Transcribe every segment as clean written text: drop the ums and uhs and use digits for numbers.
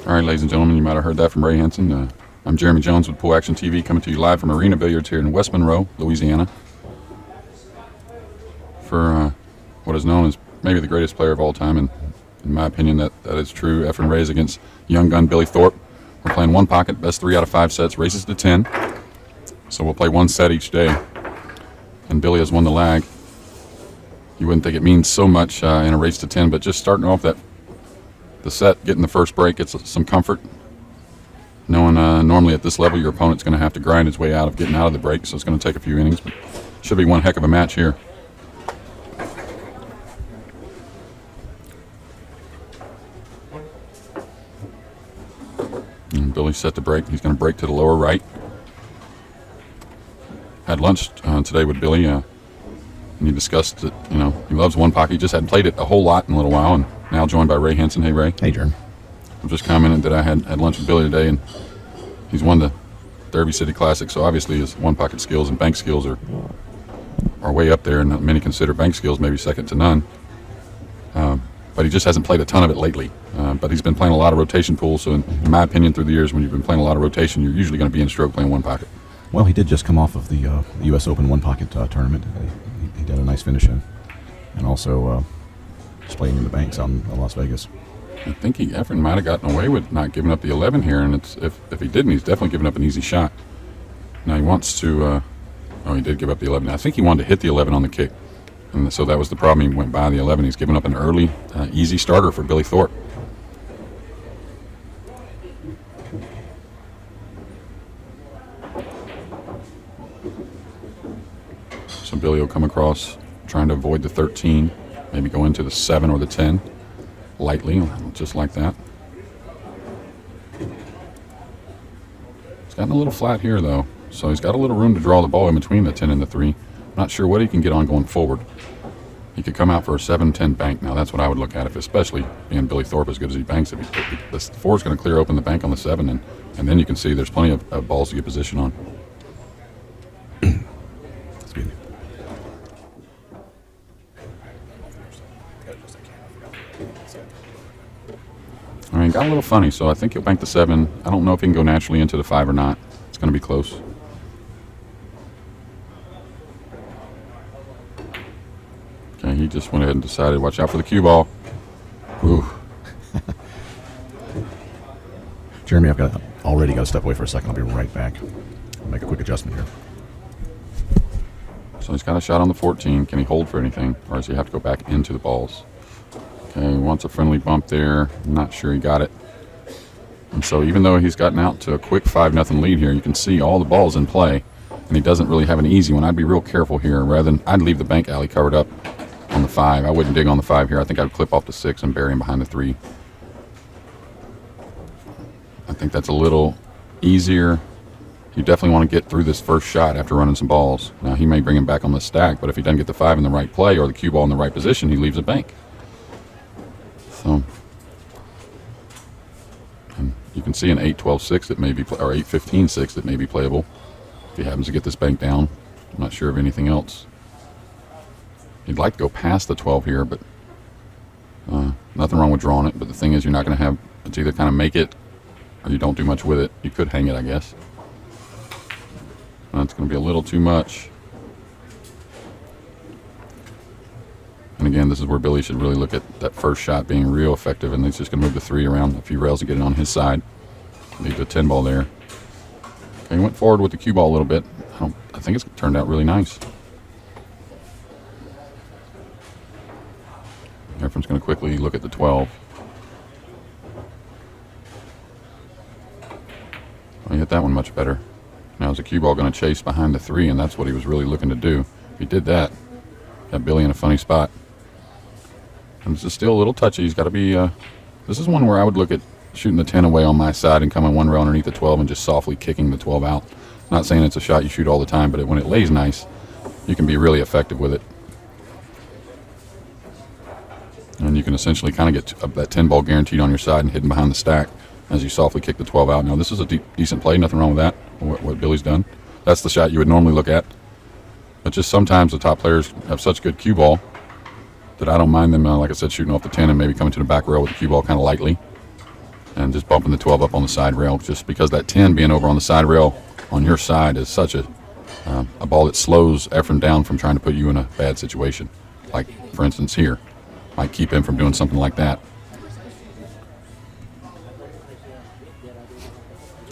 All right, ladies and gentlemen, you might have heard that from Ray Henson. I'm Jeremy Jones with Pool Action TV, coming to you live from Arena Billiards here in West Monroe, Louisiana, for what is known as maybe the greatest player of all time, and in my opinion, that is true. Efren Reyes against young gun Billy Thorpe. We're playing one pocket, best 3 out of 5 sets, races to 10. So we'll play one set each day, and Billy has won the lag. You wouldn't think it means so much in a race to 10, but just starting off the set, getting the first break, it's some comfort. Knowing normally at this level your opponent's going to have to grind his way out of getting out of the break, so it's going to take a few innings, but should be one heck of a match here. And Billy set to break. He's going to break to the lower right. Had lunch today with Billy, and he discussed that he loves one pocket. He just hadn't played it a whole lot in a little while, and now joined by Ray Henson. Hey, Ray. Hey, Jeremy. I just commented that I had lunch with Billy today, and he's won the Derby City Classic, so obviously his one-pocket skills and bank skills are way up there, and many consider bank skills maybe second to none. But he just hasn't played a ton of it lately. But he's been playing a lot of rotation pools, so in my opinion, through the years, when you've been playing a lot of rotation, you're usually going to be in stroke playing one pocket. Well, he did just come off of the U.S. Open one-pocket tournament. He did a nice finish in, and also just playing in the banks out in Las Vegas. I think Efren might have gotten away with not giving up the 11 here, and if he didn't, he's definitely giving up an easy shot. Now he wants to. He did give up the 11. I think he wanted to hit the 11 on the kick, and so that was the problem. He went by the 11. He's giving up an early, easy starter for Billy Thorpe. So Billy will come across, trying to avoid the 13, maybe go into the 7 or the 10. Lightly, just like that. He's gotten a little flat here, though, so he's got a little room to draw the ball in between the 10 and the 3. Not sure what he can get on going forward. He could come out for a 7-10 bank. Now, that's what I would look at, if especially being Billy Thorpe as good as he banks. If the 4 is going to clear open the bank on the 7, and then you can see there's plenty of balls to get position on. All right, got a little funny, so I think he'll bank the 7. I don't know if he can go naturally into the 5 or not. It's going to be close. Okay, he just went ahead and decided, watch out for the cue ball. Ooh. Jeremy, I've already got to step away for a second. I'll be right back. I'll make a quick adjustment here. So he's got a shot on the 14. Can he hold for anything, or does he have to go back into the balls? Okay, he wants a friendly bump there. I'm not sure he got it. And so even though he's gotten out to a quick 5-0 lead here, you can see all the balls in play, and he doesn't really have an easy one. I'd be real careful here. I'd leave the bank alley covered up on the 5. I wouldn't dig on the 5 here. I think I'd clip off the 6 and bury him behind the 3. I think that's a little easier. You definitely want to get through this first shot after running some balls. Now, he may bring him back on the stack, but if he doesn't get the 5 in the right play or the cue ball in the right position, he leaves a bank. So, and you can see an 8-12-6 that may be, or 8-15-6 that may be playable if he happens to get this bank down. I'm not sure of anything else. He'd like to go past the 12 here, but nothing wrong with drawing it. But the thing is, you're not going to have, it's either kind of make it or you don't do much with it. You could hang it, I guess. That's going to be a little too much. And again, this is where Billy should really look at that first shot being real effective, and he's just going to move the 3 around a few rails to get it on his side. Leave the 10 ball there. Okay, he went forward with the cue ball a little bit. I think it's turned out really nice. Efren's going to quickly look at the 12. Well, he hit that one much better. Now is the cue ball going to chase behind the 3, and that's what he was really looking to do. If he did that, got Billy in a funny spot. And this is still a little touchy. He's got to be, this is one where I would look at shooting the 10 away on my side and coming one rail underneath the 12 and just softly kicking the 12 out. Not saying it's a shot you shoot all the time, but when it lays nice, you can be really effective with it. And you can essentially kind of get that 10 ball guaranteed on your side and hidden behind the stack as you softly kick the 12 out. Now, this is a decent play. Nothing wrong with that, what Billy's done. That's the shot you would normally look at. But just sometimes the top players have such good cue ball that I don't mind them, like I said, shooting off the 10 and maybe coming to the back rail with the cue ball kind of lightly. and just bumping the 12 up on the side rail, just because that 10 being over on the side rail on your side is such a ball that slows Efren down from trying to put you in a bad situation. Like, for instance, here. Might keep him from doing something like that.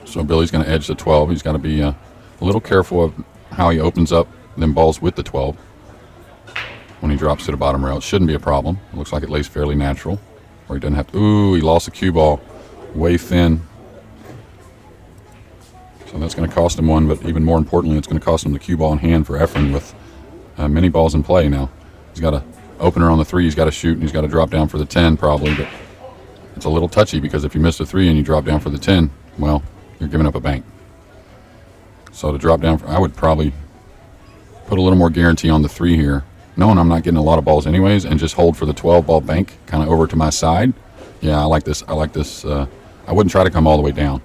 So Billy's going to edge the 12. He's got to be a little careful of how he opens up them balls with the 12 when he drops to the bottom rail. It shouldn't be a problem. It looks like it lays fairly natural, or he doesn't have to. Ooh, he lost the cue ball way thin. So that's going to cost him one, but even more importantly, it's going to cost him the cue ball in hand for Efren with many balls in play now. He's got a opener on the 3, he's got to shoot, and he's got to drop down for the 10 probably, but it's a little touchy because if you miss the 3 and you drop down for the 10, well, you're giving up a bank. So to drop down, I would probably put a little more guarantee on the 3 here, knowing I'm not getting a lot of balls anyways, and just hold for the 12 ball bank kind of over to my side. Yeah, I like this. I wouldn't try to come all the way down.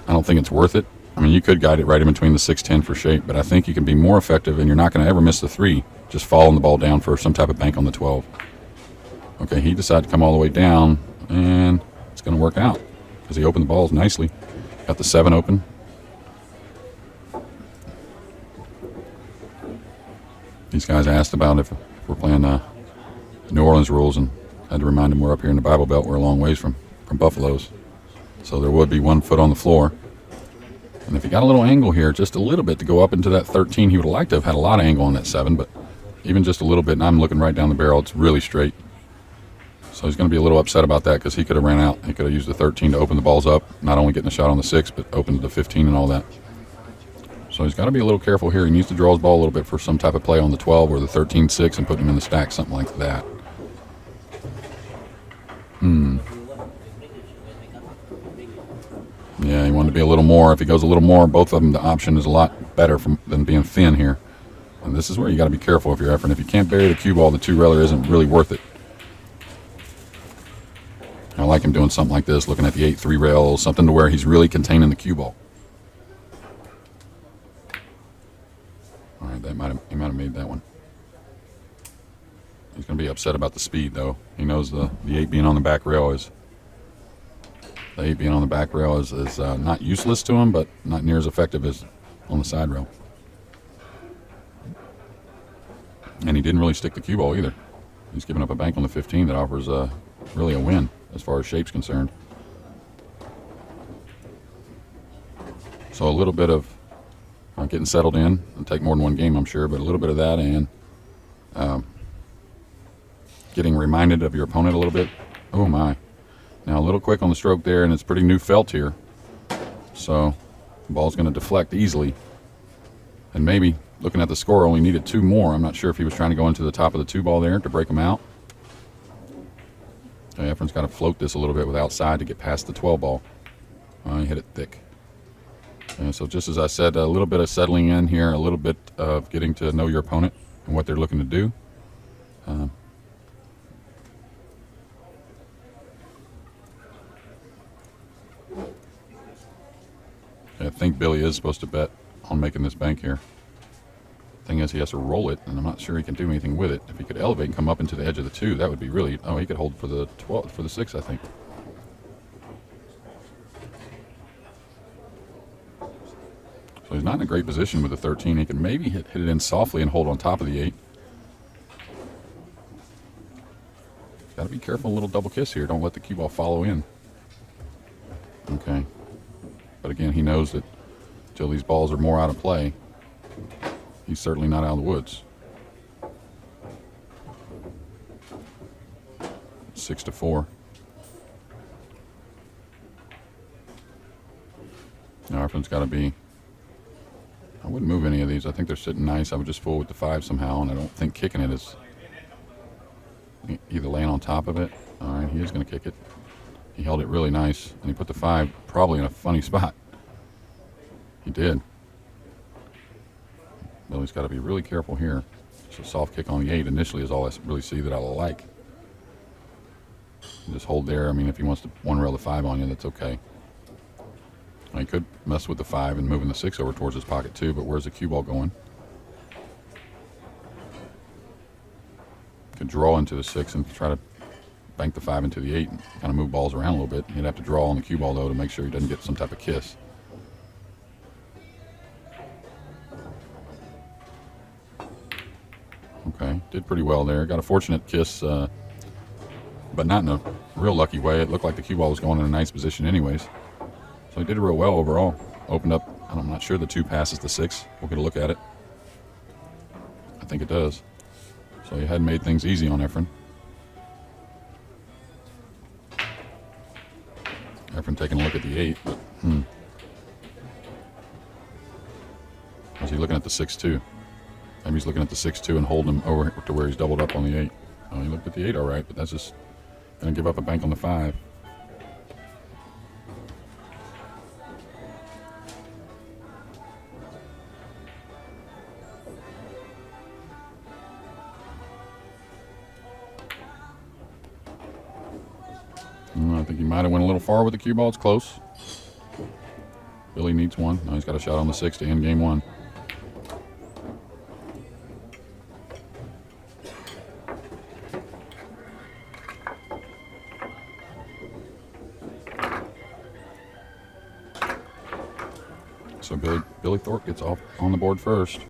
I don't think it's worth it. I mean, you could guide it right in between the 6-10 for shape, but I think you can be more effective, and you're not going to ever miss the 3, just following the ball down for some type of bank on the 12. Okay, he decided to come all the way down, and it's going to work out because he opened the balls nicely. Got the 7 open. These guys asked about if we're playing New Orleans rules, and I had to remind them we're up here in the Bible Belt. We're a long ways from Buffalo's. So there would be 1 foot on the floor. And if he got a little angle here, just a little bit to go up into that 13, he would have liked to have had a lot of angle on that 7, but even just a little bit, and I'm looking right down the barrel, it's really straight. So he's going to be a little upset about that because he could have ran out. He could have used the 13 to open the balls up, not only getting a shot on the 6, but opened the 15 and all that. So he's got to be a little careful here. He needs to draw his ball a little bit for some type of play on the 12 or the 13-6 and put him in the stack, something like that. Yeah, he wanted to be a little more. If he goes a little more, both of them, the option is a lot better than being thin here. And this is where you got to be careful if you're Efren. If you can't bury the cue ball, the 2-railer isn't really worth it. I like him doing something like this, looking at the 8-3 rail, something to where he's really containing the cue ball. All right, he might have made that one. He's going to be upset about the speed, though. He knows the 8 being on the back rail is not useless to him, but not near as effective as on the side rail. And he didn't really stick the cue ball either. He's giving up a bank on the 15 that offers really a win as far as shape's concerned. So a little bit of getting settled in. It'll take more than one game, I'm sure, but a little bit of that and getting reminded of your opponent a little bit. Oh, my. Now, a little quick on the stroke there, and it's pretty new felt here. So the ball's going to deflect easily. And maybe, looking at the score, only needed 2 more. I'm not sure if he was trying to go into the top of the 2 ball there to break him out. Okay, Efren's got to float this a little bit with outside to get past the 12 ball. He hit it thick. And so just as I said, a little bit of settling in here, a little bit of getting to know your opponent and what they're looking to do. I think Billy is supposed to bet on making this bank here. Thing is, he has to roll it, and I'm not sure he can do anything with it. If he could elevate and come up into the edge of the 2, that would be really... Oh, he could hold for the 12, for the 6, I think. So he's not in a great position with the 13. He can maybe hit it in softly and hold on top of the 8. Got to be careful, a little double kiss here. Don't let the cue ball follow in. Okay. But again, he knows that until these balls are more out of play, he's certainly not out of the woods. 6-4. Now Efren's got to be... I wouldn't move any of these. I think they're sitting nice. I would just fool with the 5 somehow, and I don't think kicking it is either laying on top of it. All right, he is going to kick it. He held it really nice, and he put the 5 probably in a funny spot. He did. Billy's got to be really careful here. So soft kick on the 8 initially is all I really see that I like. Just hold there. I mean, if he wants to 1-rail the 5 on you, that's okay. He could mess with the 5 and moving the 6 over towards his pocket too, but where's the cue ball going? Could draw into the 6 and try to bank the 5 into the 8 and kind of move balls around a little bit. He'd have to draw on the cue ball, though, to make sure he doesn't get some type of kiss. Okay, did pretty well there. Got a fortunate kiss, but not in a real lucky way. It looked like the cue ball was going in a nice position anyways. So he did real well overall. Opened up, I'm not sure the 2 passes the 6. We'll get a look at it. I think it does. So he had made things easy on Efren. Efren taking a look at the 8, but was he looking at the 6-2? Maybe he's looking at the 6-2 and holding him over to where he's doubled up on the 8. Oh, he looked at the 8 all right, but that's just going to give up a bank on the 5. I think he might have went a little far with the cue ball. It's close. Billy needs one. Now he's got a shot on the 6 to end game 1. So Billy Thorpe gets off on the board first.